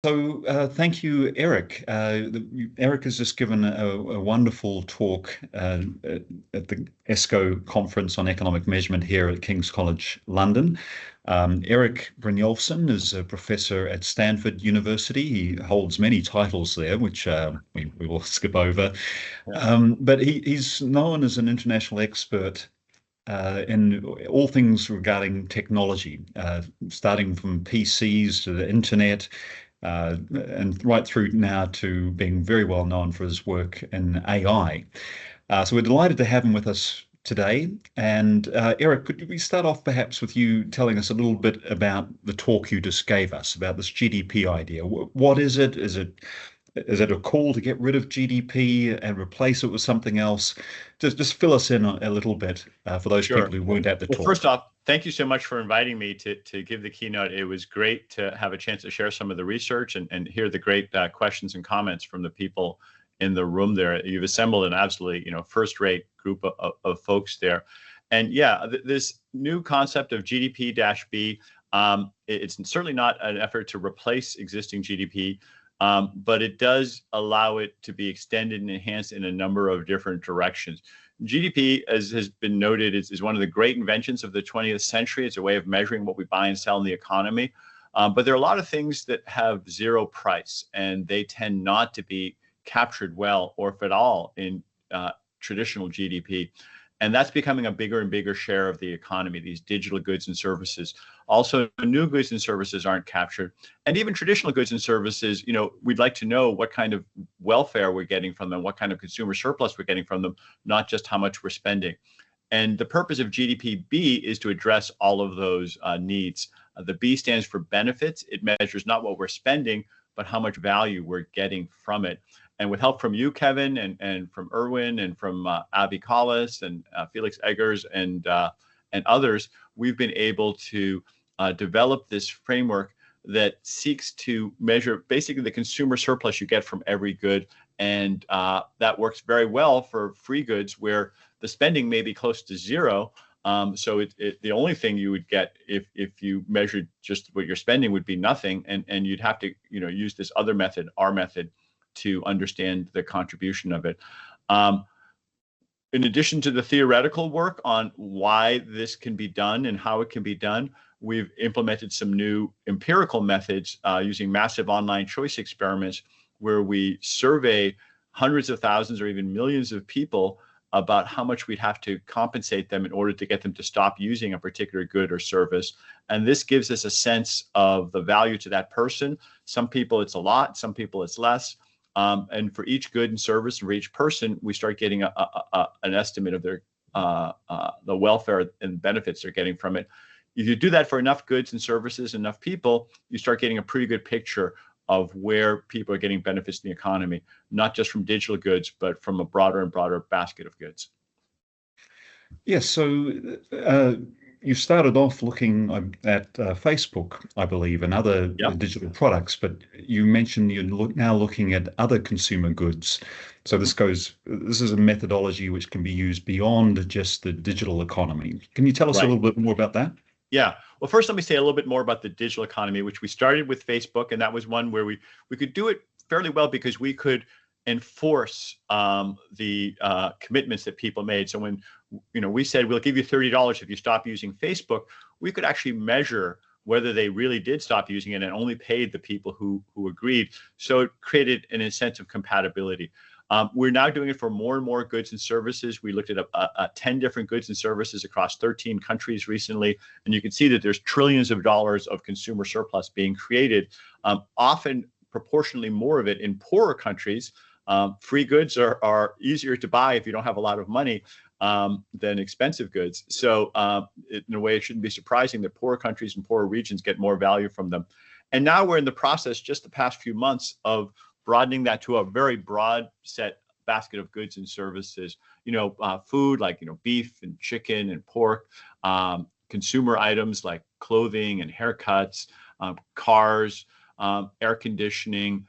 Thank you, Eric. Eric has just given a wonderful talk at the ESCoE Conference on Economic Measurement here at King's College London. Erik Brynjolfsson is a professor at Stanford University. He holds many titles there, which we will skip over. But he's known as an international expert in all things regarding technology, starting from PCs to the internet, and right through now to being very well known for his work in AI. So we're delighted to have him with us today. And Erik, could we start off perhaps with you telling us a little bit about the talk you just gave us about this GDP idea? What is it? Is it a call to get rid of GDP and replace it with something else? Just fill us in a little bit for those Sure. people who weren't at the talk. First off, thank you so much for inviting me to give the keynote. It was great to have a chance to share some of the research and hear the great questions and comments from the people in the room there. You've assembled an absolutely first-rate group of folks there. And yeah, this new concept of GDP-B, it's certainly not an effort to replace existing GDP, but it does allow it to be extended and enhanced in a number of different directions. GDP, as has been noted, is one of the great inventions of the 20th century. It's a way of measuring what we buy and sell in the economy. But there are a lot of things that have zero price, and they tend not to be captured well, or if at all, in traditional GDP. And that's becoming a bigger and bigger share of the economy, these digital goods and services. Also, new goods and services aren't captured. And even traditional goods and services, we'd like to know what kind of welfare we're getting from them, what kind of consumer surplus we're getting from them, not just how much we're spending. And the purpose of GDP-B is to address all of those needs. The B stands for benefits. It measures not what we're spending, but how much value we're getting from it. And with help from you, Kevin, and from Erwin, and from Abby Collis, and Felix Eggers, and others, we've been able to develop this framework that seeks to measure basically the consumer surplus you get from every good. And that works very well for free goods where the spending may be close to zero. So the only thing you would get if you measured just what you're spending would be nothing. And you'd have to use this other method, our method, to understand the contribution of it. In addition to the theoretical work on why this can be done and how it can be done, we've implemented some new empirical methods using massive online choice experiments where we survey hundreds of thousands or even millions of people about how much we'd have to compensate them in order to get them to stop using a particular good or service. And this gives us a sense of the value to that person. Some people it's a lot, some people it's less. And for each good and service, and for each person, we start getting an estimate of their the welfare and benefits they're getting from it. If you do that for enough goods and services, enough people, you start getting a pretty good picture of where people are getting benefits in the economy, not just from digital goods, but from a broader and broader basket of goods. Yes, so you started off looking at Facebook, I believe, and other digital products, but you mentioned you're now looking at other consumer goods. So this is a methodology which can be used beyond just the digital economy. Can you tell us a little bit more about that? Yeah. Well, first, let me say a little bit more about the digital economy, which we started with Facebook, and that was one where we could do it fairly well because we could enforce the commitments that people made. So when we said we'll give you $30 if you stop using Facebook, we could actually measure whether they really did stop using it and only paid the people who agreed. So it created an incentive compatibility. We're now doing it for more and more goods and services. We looked at 10 different goods and services across 13 countries recently, and you can see that there's trillions of dollars of consumer surplus being created, often proportionally more of it in poorer countries. Free goods are easier to buy if you don't have a lot of money than expensive goods. So in a way, it shouldn't be surprising that poorer countries and poorer regions get more value from them. And now we're in the process, just the past few months, of broadening that to a very broad set basket of goods and services. Food like beef and chicken and pork, consumer items like clothing and haircuts, cars, air conditioning,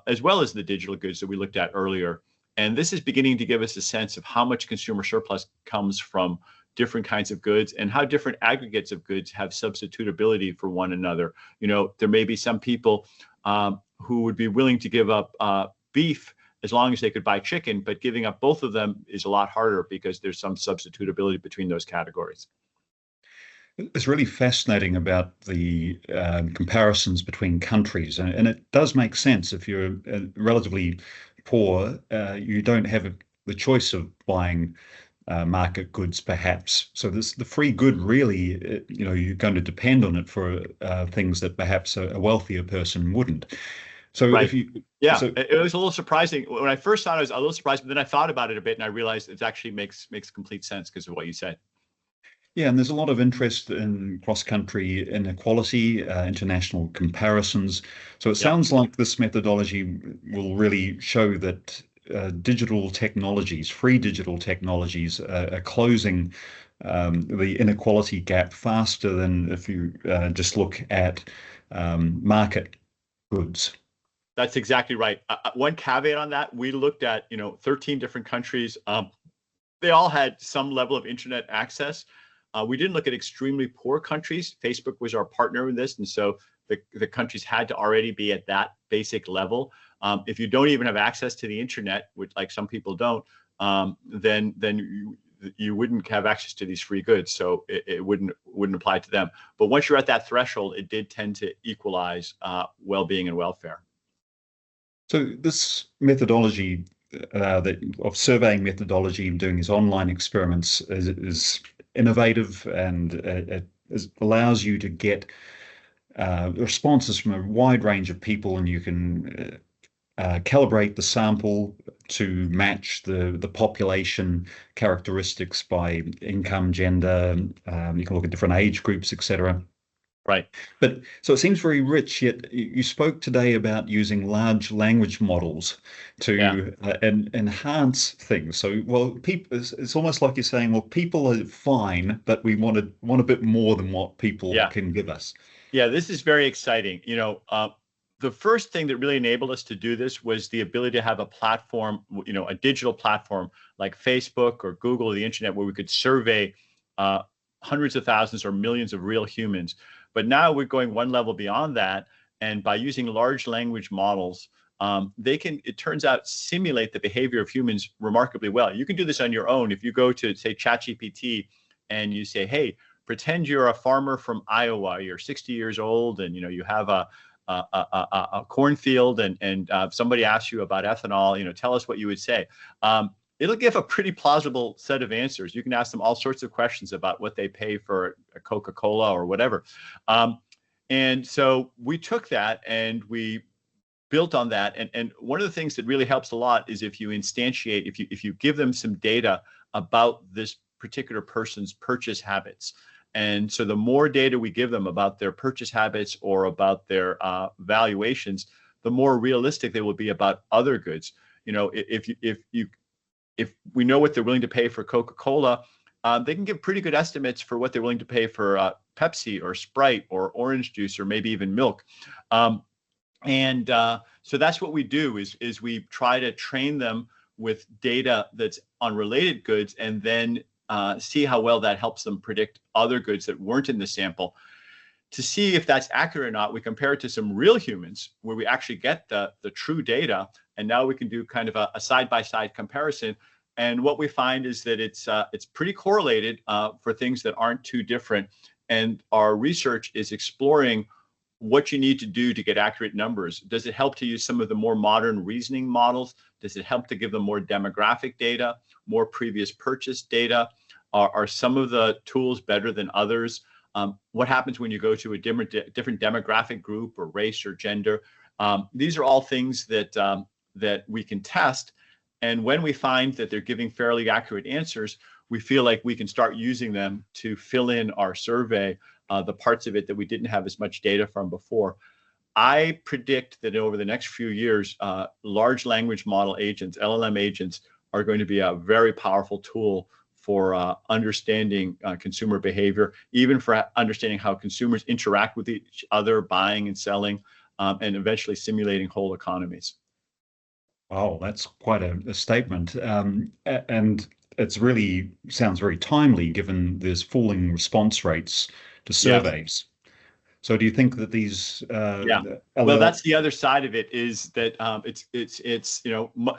as well as the digital goods that we looked at earlier. And this is beginning to give us a sense of how much consumer surplus comes from different kinds of goods and how different aggregates of goods have substitutability for one another. There may be some people who would be willing to give up beef as long as they could buy chicken, but giving up both of them is a lot harder because there's some substitutability between those categories. It's really fascinating about the comparisons between countries, and it does make sense. If you're relatively poor, you don't have the choice of buying market goods, perhaps. So the free good really, you're going to depend on it for things that perhaps a wealthier person wouldn't. So right. if you, yeah, so, it was a little surprising when I first thought. I was a little surprised, but then I thought about it a bit, and I realized it actually makes complete sense because of what you said. Yeah, and there's a lot of interest in cross-country inequality, international comparisons. So it sounds like this methodology will really show that digital technologies, free digital technologies, are closing the inequality gap faster than if you just look at market goods. That's exactly right. One caveat on that, we looked at 13 different countries. They all had some level of internet access. We didn't look at extremely poor countries. Facebook was our partner in this, and so the countries had to already be at that basic level. If you don't even have access to the internet, which like some people don't, then you wouldn't have access to these free goods, so it wouldn't apply to them. But once you're at that threshold, it did tend to equalize well-being and welfare. So this methodology of surveying methodology and doing these online experiments is innovative, and it allows you to get responses from a wide range of people, and you can calibrate the sample to match the population characteristics by income, gender. You can look at different age groups, etc. Right. But so it seems very rich, yet you spoke today about using large language models to enhance things. So, well, people, it's almost like you're saying, well, people are fine, but we want a bit more than what people can give us. Yeah, this is very exciting. The first thing that really enabled us to do this was the ability to have a platform, a digital platform like Facebook or Google or the internet, where we could survey hundreds of thousands or millions of real humans. But now we're going one level beyond that, and by using large language models, they can, it turns out, simulate the behavior of humans remarkably well. You can do this on your own. If you go to, say, ChatGPT and you say, hey, pretend you're a farmer from Iowa, you're 60 years old, and you have a cornfield, and somebody asks you about ethanol, tell us what you would say. It'll give a pretty plausible set of answers. You can ask them all sorts of questions about what they pay for a Coca-Cola or whatever. And so we took that and we built on that. And one of the things that really helps a lot is if you instantiate, if you give them some data about this particular person's purchase habits. And so the more data we give them about their purchase habits or about their valuations, the more realistic they will be about other goods. If we know what they're willing to pay for Coca-Cola, they can give pretty good estimates for what they're willing to pay for Pepsi or Sprite or orange juice or maybe even milk. So that's what we do is we try to train them with data that's on related goods, and then see how well that helps them predict other goods that weren't in the sample. To see if that's accurate or not, we compare it to some real humans where we actually get the true data, and now we can do kind of a side-by-side comparison. And what we find is that it's pretty correlated for things that aren't too different. And our research is exploring what you need to do to get accurate numbers. Does it help to use some of the more modern reasoning models? Does it help to give them more demographic data, more previous purchase data? Are some of the tools better than others? What happens when you go to a different demographic group or race or gender? These are all things that we can test. And when we find that they're giving fairly accurate answers, we feel like we can start using them to fill in our survey, the parts of it that we didn't have as much data from before. I predict that over the next few years, large language model agents, LLM agents, are going to be a very powerful tool for understanding consumer behavior, even for understanding how consumers interact with each other, buying and selling, and eventually simulating whole economies. Oh, that's quite a statement. And it's really sounds very timely given there's falling response rates to surveys. So do you think that these Yeah. Well, that's the other side of it, is that it's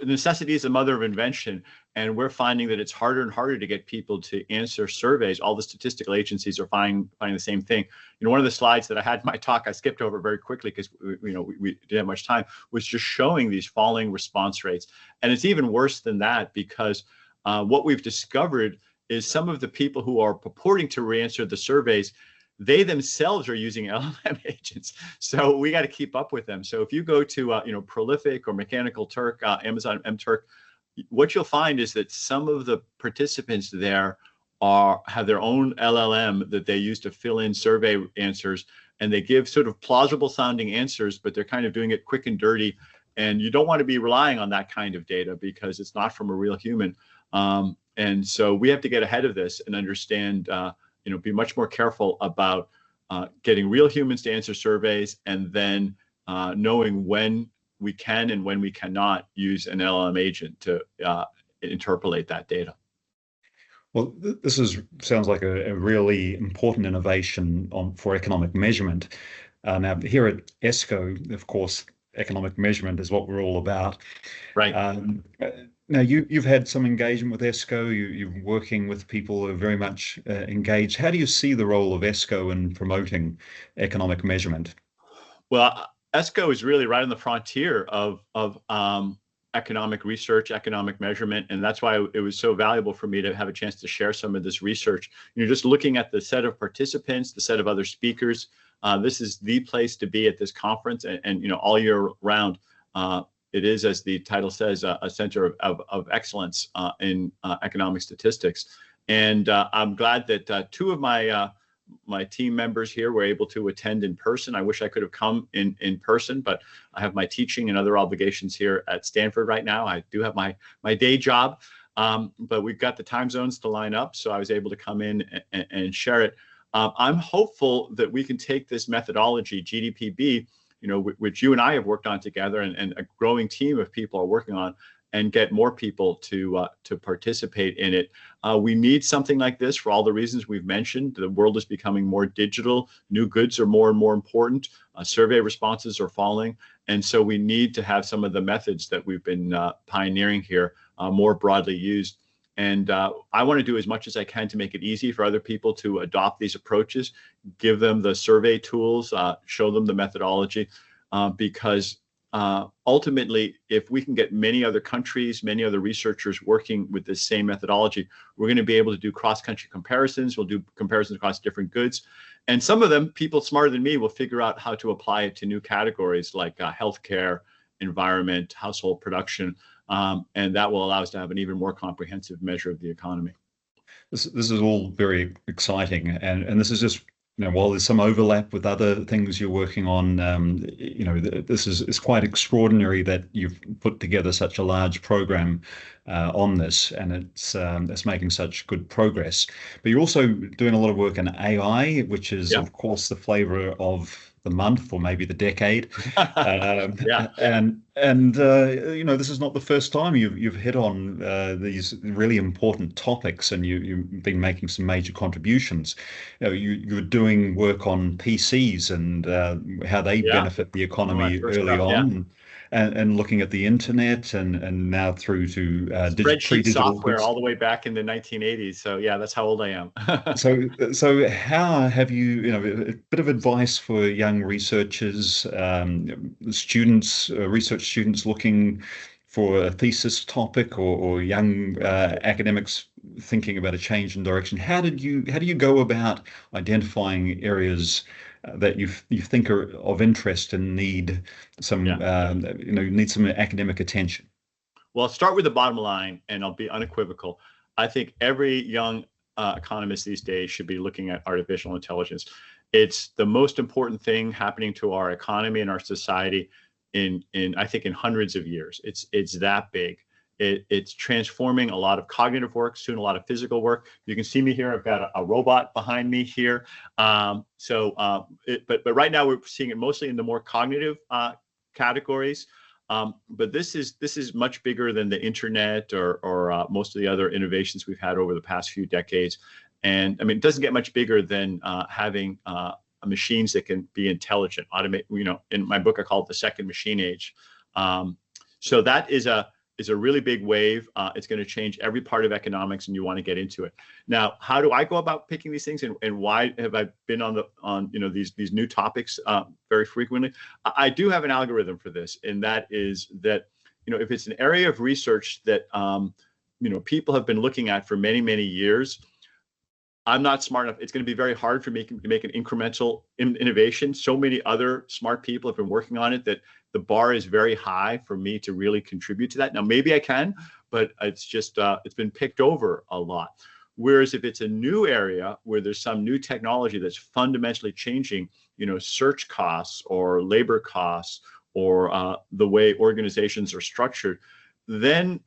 necessity is the mother of invention, and we're finding that it's harder and harder to get people to answer surveys. All the statistical agencies are finding the same thing. One of the slides that I had in my talk, I skipped over very quickly because we didn't have much time, was just showing these falling response rates. And it's even worse than that, because what we've discovered is some of the people who are purporting to answer the surveys, they themselves are using LLM agents. So we got to keep up with them. So if you go to Prolific or Mechanical Turk, Amazon MTurk, what you'll find is that some of the participants there have their own LLM that they use to fill in survey answers, and they give sort of plausible sounding answers, but they're kind of doing it quick and dirty. And you don't want to be relying on that kind of data because it's not from a real human. And so we have to get ahead of this and understand, be much more careful about getting real humans to answer surveys, and then knowing when we can and when we cannot use an LLM agent to interpolate that data. Well, this sounds like a really important innovation for economic measurement. Now, here at ESCoE, of course, economic measurement is what we're all about. Right. Now, you've had some engagement with ESCoE. You're working with people who are very much engaged. How do you see the role of ESCoE in promoting economic measurement? Well, ESCoE is really right on the frontier of economic research, economic measurement, and that's why it was so valuable for me to have a chance to share some of this research. Just looking at the set of participants, the set of other speakers, this is the place to be at this conference, and all year round. It is, as the title says, a center of excellence in economic statistics. And I'm glad that two of my team members here were able to attend in person. I wish I could have come in person, but I have my teaching and other obligations here at Stanford right now. I do have my day job, but we've got the time zones to line up, so I was able to come in and share it. I'm hopeful that we can take this methodology, GDP-B, which you and I have worked on together, and a growing team of people are working on, and get more people to participate in it. We need something like this for all the reasons we've mentioned. The world is becoming more digital. New goods are more and more important. Survey responses are falling. And so we need to have some of the methods that we've been pioneering here more broadly used. And I want to do as much as I can to make it easy for other people to adopt these approaches, give them the survey tools, show them the methodology, because ultimately, if we can get many other countries, many other researchers working with this same methodology, we're going to be able to do cross-country comparisons. We'll do comparisons across different goods. And some of them, people smarter than me, will figure out how to apply it to new categories like healthcare, environment, household production. And that will allow us to have an even more comprehensive measure of the economy. This is all very exciting. And this is just, while there's some overlap with other things you're working on, this is quite extraordinary that you've put together such a large program on this, and it's making such good progress. But you're also doing a lot of work in AI, which is, of course, the flavor of the month, or maybe the decade. And this is not the first time you've hit on these really important topics, and you've been making some major contributions. You're doing work on PCs and how they benefit the economy early on. And looking at the internet, and now through to spreadsheet software all the way back in the 1980s. So yeah, that's how old I am. so how have you, a bit of advice for young researchers, students, research students looking for a thesis topic, or young academics thinking about a change in direction? How do you go about identifying areas that you think are of interest and need some need some academic attention? Well, I'll start with the bottom line, and I'll be unequivocal. I think every young economist these days should be looking at artificial intelligence. It's the most important thing happening to our economy and our society in I think in hundreds of years. It's that big. It's transforming a lot of cognitive work, soon a lot of physical work. You can see me here. I've got a robot behind me here. But right now we're seeing it mostly in the more cognitive categories. But this is much bigger than the internet or most of the other innovations we've had over the past few decades. And I mean, it doesn't get much bigger than having machines that can be intelligent, automate. In my book, I call it the second machine age. So that is a really big wave. It's going to change every part of economics, and you want to get into it. Now, how do I go about picking these things, and why have I been on these new topics very frequently? I do have an algorithm for this, and that is that if it's an area of research that people have been looking at for many, many years, I'm not smart enough. It's going to be very hard for me to make an incremental innovation. So many other smart people have been working on it that the bar is very high for me to really contribute to that. Now, maybe I can, but it's just, it's been picked over a lot. Whereas if it's a new area where there's some new technology that's fundamentally changing, search costs or labor costs or the way organizations are structured, then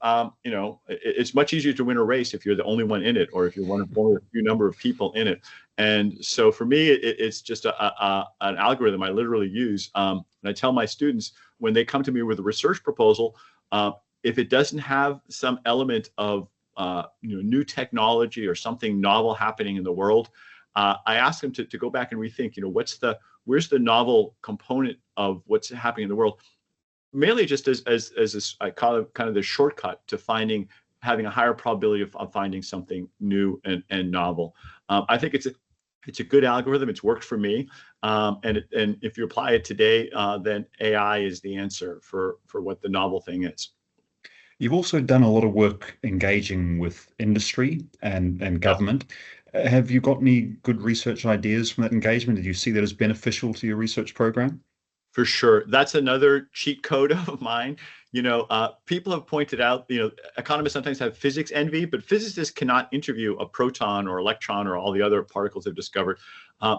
it's much easier to win a race if you're the only one in it, or if you're one of only a few number of people in it. And so for me, it's just an algorithm I literally use. And I tell my students when they come to me with a research proposal, if it doesn't have some element of new technology or something novel happening in the world, I ask them to go back and rethink. Where's the novel component of what's happening in the world? Mainly just as I call it, kind of the shortcut to having a higher probability of finding something new and novel. I think it's a good algorithm. It's worked for me, and if you apply it today, then AI is the answer for what the novel thing is. You've also done a lot of work engaging with industry and government. Have you got any good research ideas from that engagement? Did you see that as beneficial to your research program? For sure. That's another cheat code of mine. People have pointed out, economists sometimes have physics envy, but physicists cannot interview a proton or electron or all the other particles they've discovered.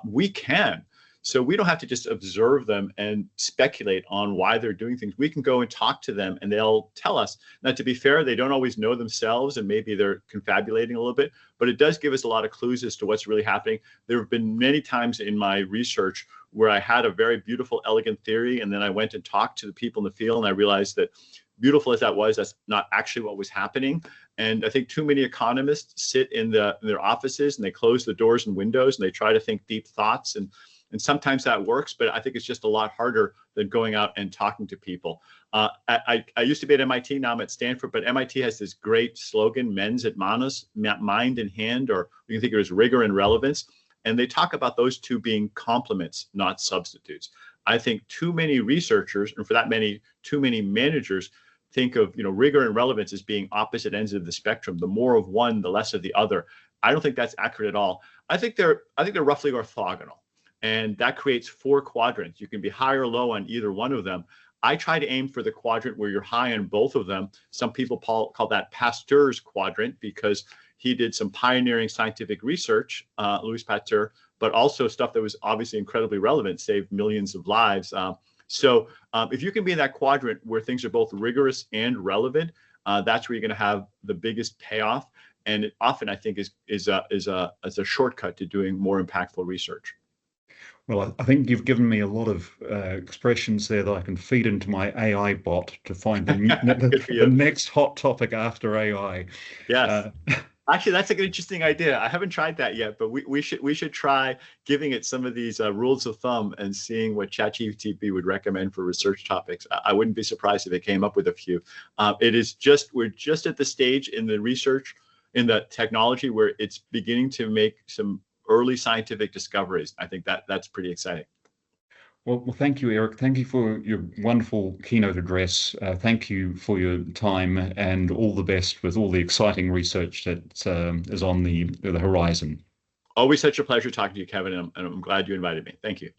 We can. So we don't have to just observe them and speculate on why they're doing things. We can go and talk to them and they'll tell us. Now, to be fair, they don't always know themselves and maybe they're confabulating a little bit, but it does give us a lot of clues as to what's really happening. There have been many times in my research where I had a very beautiful, elegant theory, and then I went and talked to the people in the field, and I realized that beautiful as that was, that's not actually what was happening. And I think too many economists sit in their offices and they close the doors and windows and they try to think deep thoughts, and sometimes that works, but I think it's just a lot harder than going out and talking to people. I used to be at MIT, now I'm at Stanford, but MIT has this great slogan, mens et manus, mind and hand, or you can think of it as rigor and relevance. And they talk about those two being complements, not substitutes. I think too many researchers, and for that too many managers, think of rigor and relevance as being opposite ends of the spectrum. The more of one, the less of the other. I don't think that's accurate at all. I think they're roughly orthogonal, and that creates 4 quadrants. You can be high or low on either one of them. I try to aim for the quadrant where you're high on both of them. Some people call that Pasteur's quadrant because he did some pioneering scientific research, Louis Pasteur, but also stuff that was obviously incredibly relevant, saved millions of lives. So if you can be in that quadrant where things are both rigorous and relevant, that's where you're going to have the biggest payoff. And it often, I think, is a shortcut to doing more impactful research. Well, I think you've given me a lot of expressions there that I can feed into my AI bot to find the next hot topic after AI. Yes. Actually, that's an interesting idea. I haven't tried that yet, but we should try giving it some of these rules of thumb and seeing what ChatGPT would recommend for research topics. I wouldn't be surprised if it came up with a few. We're just at the stage in the research, in the technology, where it's beginning to make some early scientific discoveries. I think that's pretty exciting. Well, thank you, Erik. Thank you for your wonderful keynote address. Thank you for your time, and all the best with all the exciting research that is on the horizon. Always such a pleasure talking to you, Kevin, and I'm glad you invited me. Thank you.